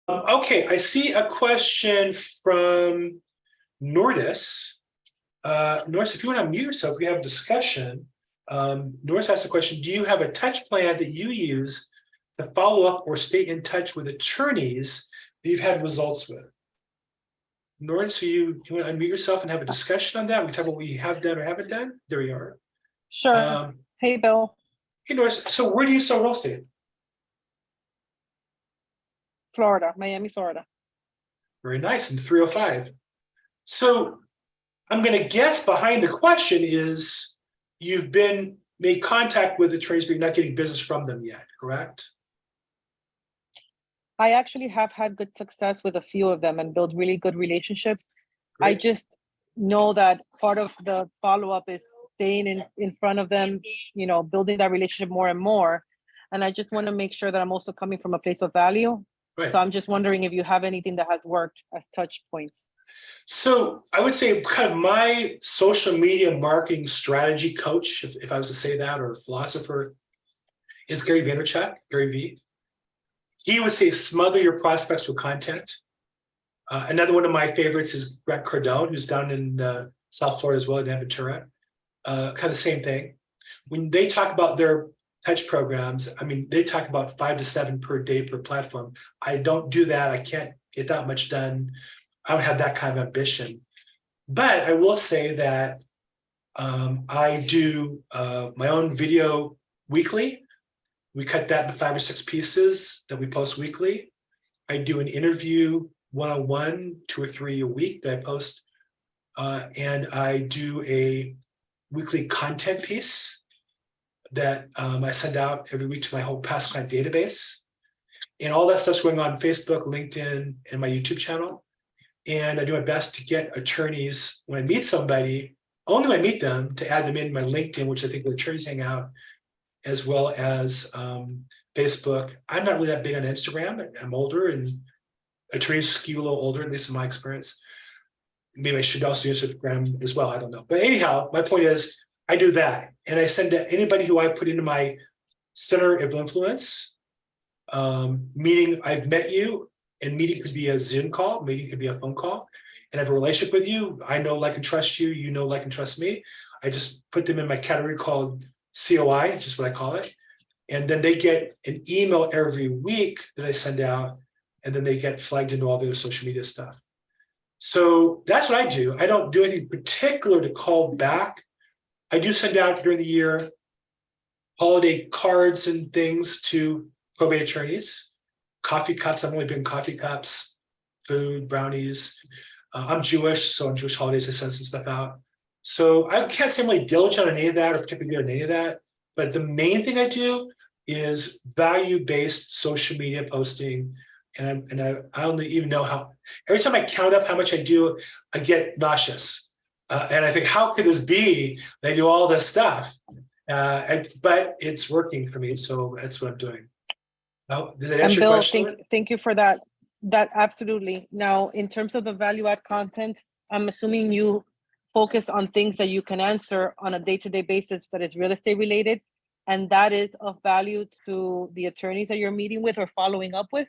Okay, I see a question from Nordis. Nordis, if you want to unmute yourself, we have a discussion. Nordis asked a question: do you have a touch plan that you use to follow up or stay in touch with attorneys that you've had results with? Nordis, so you want to unmute yourself and have a discussion on that? We can talk about what you have done or haven't done. There you are. Sure. Hey, Bill. Hey, Nordis. So where do you sell real estate? Florida, Miami, Florida. Very nice, in 305. So I'm going to guess behind the question is you've been made contact with attorneys, but you're not getting business from them yet, correct? I actually have had good success with a few of them and build really good relationships. Great. I just know that part of the follow-up is staying in front of them, you know, building that relationship more and more. And I just want to make sure that I'm also coming from a place of value. Right. So I'm just wondering if you have anything that has worked as touch points. So I would say kind of my social media marketing strategy coach, if I was to say that, or philosopher, is Gary Vaynerchuk, Gary V. He would say smother your prospects with content. Another one of my favorites is Grant Cardone, who's down in South Florida as well, in Aventura. Kind of the same thing. When they talk about their touch programs, I mean, they talk about 5 to 7 per day per platform. I don't do that. I can't get that much done. I don't have that kind of ambition. But I will say that I do my own video weekly. We cut that into 5 or 6 pieces that we post weekly. I do an interview one-on-one, 2 or 3 a week that I post. And I do a weekly content piece that I send out every week to my whole past client database. And all that stuff's going on Facebook, LinkedIn, and my YouTube channel. And I do my best to get attorneys, when I meet somebody, only when I meet them, to add them in my LinkedIn, which I think the attorneys hang out, as well as Facebook. I'm not really that big on Instagram. I'm older, and attorneys skew a little older, at least in my experience. Maybe I should also use Instagram as well. I don't know. But anyhow, my point is I do that. And I send to anybody who I put into my center of influence, meaning I've met you, and meeting could be a Zoom call, meeting could be a phone call, and I have a relationship with you. I know, like, and trust you. You know, like, and trust me. I just put them in my category called COI, which is what I call it. And then they get an email every week that I send out, and then they get flagged into all the other social media stuff. So that's what I do. I don't do anything particular to call back. I do send out during the year holiday cards and things to probate attorneys. Coffee cups. I'm only been coffee cups, food, brownies. I'm Jewish, so on Jewish holidays I send some stuff out. So I can't say I'm really diligent on any of that, or particularly good on any of that. But the main thing I do is value-based social media posting. And I don't even know how. Every time I count up how much I do, I get nauseous. And I think, how could this be? They do all this stuff, but it's working for me, so that's what I'm doing. Now, did that answer your question? Thank you for that. That absolutely. Now, in terms of the value add content, I'm assuming you focus on things that you can answer on a day-to-day basis that is real estate related, and that is of value to the attorneys that you're meeting with or following up with.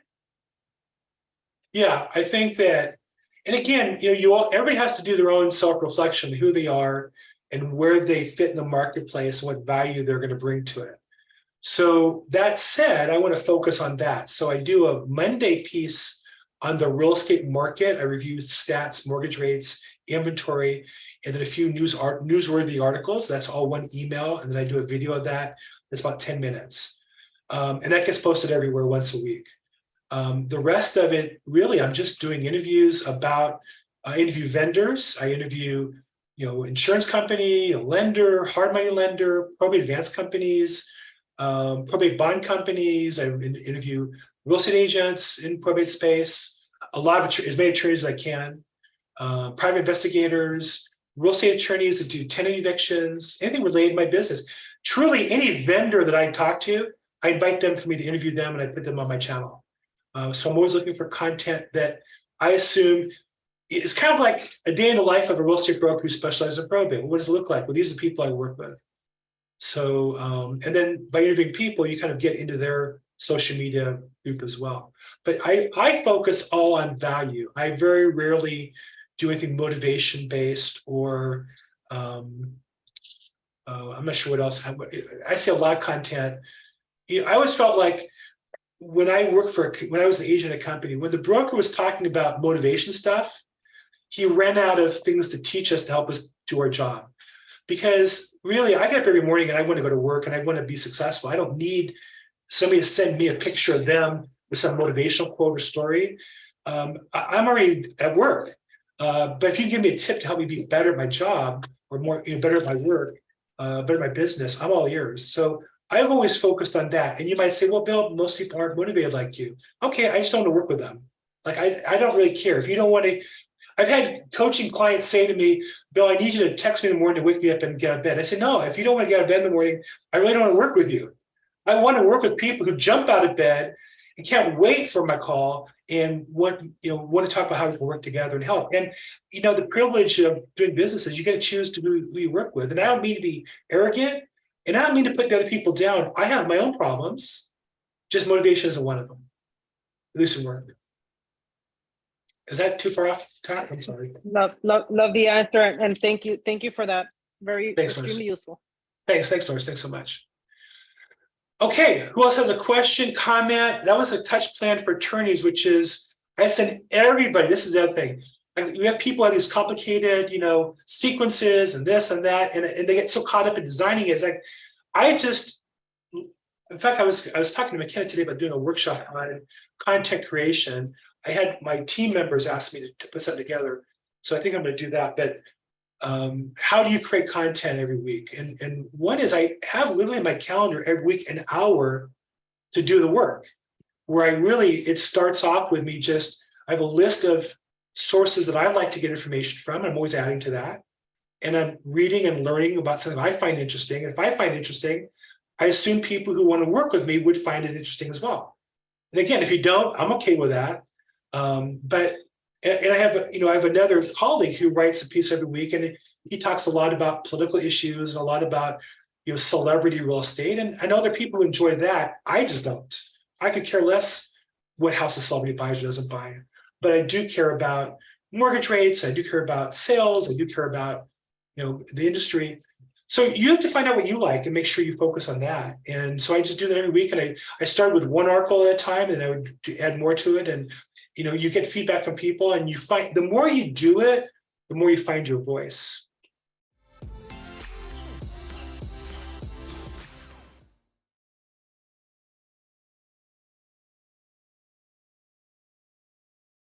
Yeah, I think that, and again, everybody has to do their own self-reflection, who they are and where they fit in the marketplace, and what value they're going to bring to it. So that said, I want to focus on that. So I do a Monday piece on the real estate market. I review stats, mortgage rates, inventory, and then a few newsworthy articles. That's all one email. And then I do a video of that. It's about 10 minutes. And that gets posted everywhere once a week. The rest of it, really, I'm just doing interviews about, I interview vendors. I interview, insurance company, a lender, hard money lender, probate advance companies, probate bond companies. I interview real estate agents in probate space, a lot of as many attorneys as I can, private investigators, real estate attorneys that do tenant evictions, anything related to my business. Truly, any vendor that I talk to, I invite them for me to interview them, and I put them on my channel. So I'm always looking for content that I assume is kind of like a day in the life of a real estate broker who specializes in probate. What does it look like? Well, these are the people I work with. So, and then by interviewing people, you kind of get into their social media group as well. But I focus all on value. I very rarely do anything motivation based or I'm not sure what else. I see a lot of content. I always felt like when I was an agent at a company, when the broker was talking about motivation stuff, he ran out of things to teach us to help us do our job. Because really, I get up every morning and I want to go to work and I want to be successful. I don't need somebody to send me a picture of them with some motivational quote or story. I'm already at work. But if you give me a tip to help me be better at my job or more better at my work, better at my business, I'm all ears. So I've always focused on that. And you might say, well, Bill, most people aren't motivated like you. Okay, I just don't want to work with them. Like, I don't really care. If you don't want to, I've had coaching clients say to me, Bill, I need you to text me in the morning to wake me up and get out of bed. I said, no, if you don't want to get out of bed in the morning, I really don't want to work with you. I want to work with people who jump out of bed and can't wait for my call and want to talk about how we can work together and help. And the privilege of doing business is you get to choose to who you work with. And I don't mean to be arrogant, and I don't mean to put the other people down. I have my own problems. Just motivation isn't one of them, at least in work. Is that too far off track? I'm sorry. Love the answer, and thank you for that. Thanks, Extremely useful. Thanks, Doris. Thanks so much. Okay, who else has a question, comment? That was a touch plan for attorneys, which is I send everybody. This is the other thing. We have people have these complicated, sequences and this and that, and they get so caught up in designing it. It's like in fact, I was talking to McKenna today about doing a workshop on content creation. I had my team members ask me to put something together, so I think I'm going to do that. But how do you create content every week? And one is I have literally in my calendar every week an hour to do the work, where it starts off with me I have a list of sources that I like to get information from. I'm always adding to that. And I'm reading and learning about something I find interesting. And if I find interesting, I assume people who want to work with me would find it interesting as well. And again, if you don't, I'm okay with that. But I have another colleague who writes a piece every week, and he talks a lot about political issues and a lot about celebrity real estate. And I know other people who enjoy that. I just don't. I could care less what house a celebrity buys or doesn't buy. But I do care about mortgage rates. I do care about sales. I do care about the industry. So you have to find out what you like and make sure you focus on that. And so I just do that every week. And I start with one article at a time, and I would add more to it. And you get feedback from people, and you find the more you do it, the more you find your voice.